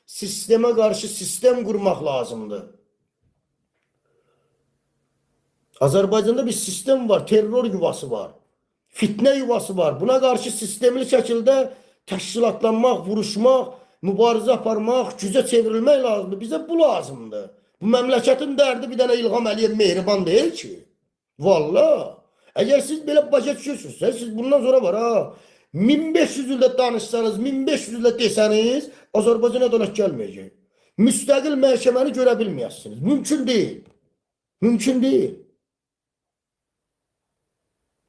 sisteme karşı sistem kurmak lazımdı. Azerbaycan'da bir sistem var, terör yuvası var, fitne yuvası var. Buna karşı sistemli şekilde teşkilatlanmak, vuruşmak, mübarizə aparmaq, güce çevrilmek lazımdı. Bize bu lazımdı. Bu memleketin derdi bir tane İlham Əliyev mehriban değil ki. Vallahi. Eğer siz böyle başa düşürsünüzse, siz bundan sonra var ha. 1500 ildə danışsanız, 1500 ildə deseniz, Azerbaycan ədalət gəlməyəcək. Müstəqil məhkəməni görə bilməyəsiniz. Mümkün değil. Mümkün değil.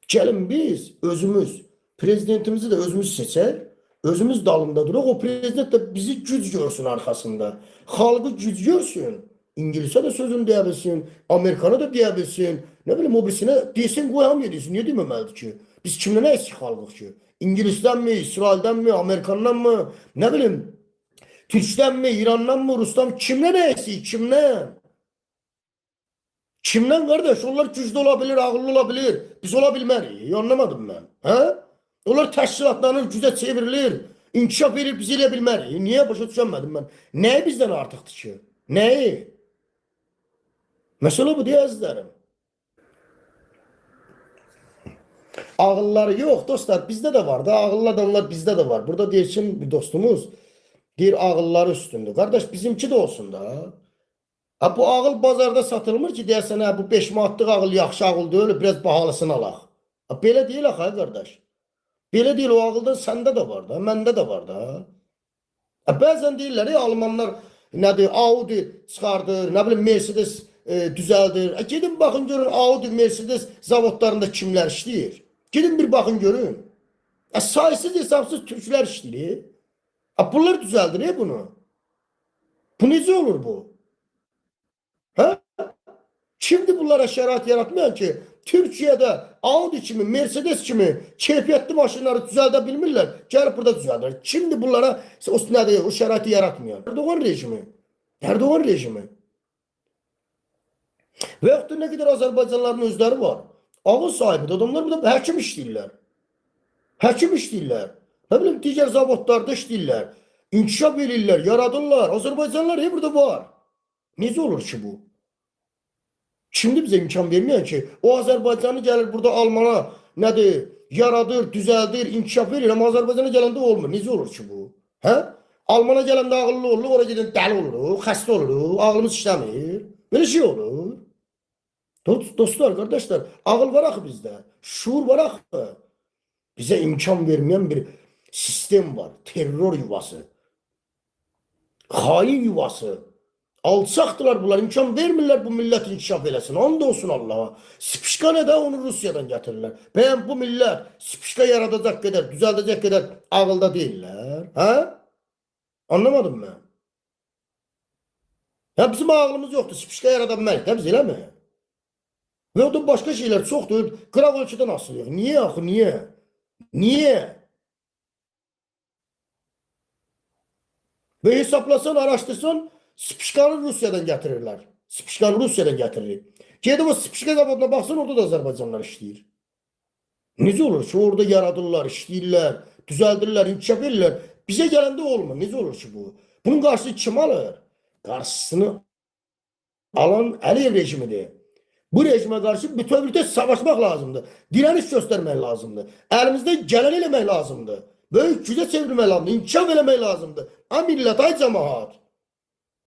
Gelin biz özümüz, prezidentimizi de özümüz seçer, özümüz dalında duraq, o prezident de bizi güc görsün arkasında. Halkı güc görsün. İngilizce de sözünü diyebilsin, Amerikan'a da diyebilsin, ne bileyim o birisine desin koyam yedilsin. Niye deməməlidir ki? Biz kimle ne eksik halkıq ki? İngiliz'den mi, İsrail'den mi, Amerikan'dan mı, ne bileyim, Türk'ten mi, İran'dan mı, Rus'tan mı? Kimle ne eksik, kimle? Kimden kardeş? Onlar güçlü olabilir, ağıllı olabilir. Biz olabilmeliyiz. Anlamadım ben. He? Onlar təşkilatlanır, güce çevrilir. İnkişaf verir, biz elə bilmeliyiz. Niye? Başa düşemedim ben. Neyi bizden artıqdır ki? Neyi? Mesele bu diye əzizlərim. Ağılları yok dostlar. Bizde de var da. Ağıllı adamlar bizde de var. Burada deyirsin bir dostumuz. Deyir ağılları üstündür. Kardeş bizimki de olsun da. Ha, bu ağıl bazarda satılmır ki deyəsən ha, bu 5 manatlıq ağıl yaxşı ağıl deyil, biraz bahalısını alaq. Ha, belə deyil axı qardaş. Belə deyil, o ağıldan səndə də var da, məndə də var da. Ha, bəzən deyirlər ya Almanlar nədir, Audi çıxardır, nə bilim Mercedes düzəldir. Ha, gedin baxın görün Audi, Mercedes zavodlarında kimlər işləyir. Gidin bir baxın görün. Ha, saysız hesabsız türklər işləyir. Ha, bunlar düzəldir bunu. Bu necə olur bu? Ha? Kimdi bunlara şərait yaratmayan ki, Türkiye'de Audi kimi, Mercedes kimi keyfiyyətli maşınları düzəldə bilmirlər. Gəlib burada düzəldir. Kimdi bunlara o şəraiti yaratmayan? Erdoğan rejimi. Erdoğan rejimi. Və yaxud da nə qədər Azərbaycanlıların özləri var. Ağıl sahibi adamlar burada həkim işləyirlər. Həkim işləyirlər. Nə bilim digər zavodlarda işləyirlər. İnkişaf edirlər, yaradırlar. Azərbaycanlılar burada var. Necə olur ki bu? Şimdi bize imkan vermiyor ki o Azerbaycan'ı gelir burada Alman'a nedir yaradır, düzeldir, inkişaf verir ama Azerbaycan'a gelende olmuyor. Necə olur ki bu? He? Alman'a gelende ağıllı olur, oraya giden deli olur, hasta olur, ağlımız işlemir. Böyle şey olur. Dostlar, kardeşler, ağıl var axı bizde, şuur var axı. Bize imkan vermeyen bir sistem var, terör yuvası, hain yuvası. Alçaqdılar bunlar, imkan vermirlər bu millət inkişaf eləsin. And olsun Allah'a. Spişka ne de onu Rusiyadan getirirlər. Ben bu millət spişka yaradacak kadar, düzeldecek kadar ağılda değiller. Ha? Anlamadım ben. Ya bizim ağlımız yoktu. Spişka yaradan mən, biz elə mi? Ve o da başka şeyler çoxdur. Qıraq ölçüdən asılıyor. Niye axı, niye? Niye? Ve hesaplasan, araştırsan, Spişkanı Rusiyadan getirirler. Spişkanı Rusiyadan getirir. Gedib o Spişka zavoduna baxsan orada da Azərbaycanlılar işləyir. Necə olur ki orada yaradırlar, işləyirlər, düzəldirlər, inkişaf edirlər. Bizə gələndə olmur. Necə olur ki bu? Bunun qarşısını kim alır? Qarşısını alan Əliyev rejimidir. Bu rejime karşı bütövlükdə savaşmaq lazımdır. Direniş göstermək lazımdır. Əlimizdən gələn eləmək lazımdır. Böyük gücə çevirmək lazımdır. İnkişaf eləmək lazımdır. Ha millət, ay cəmaat.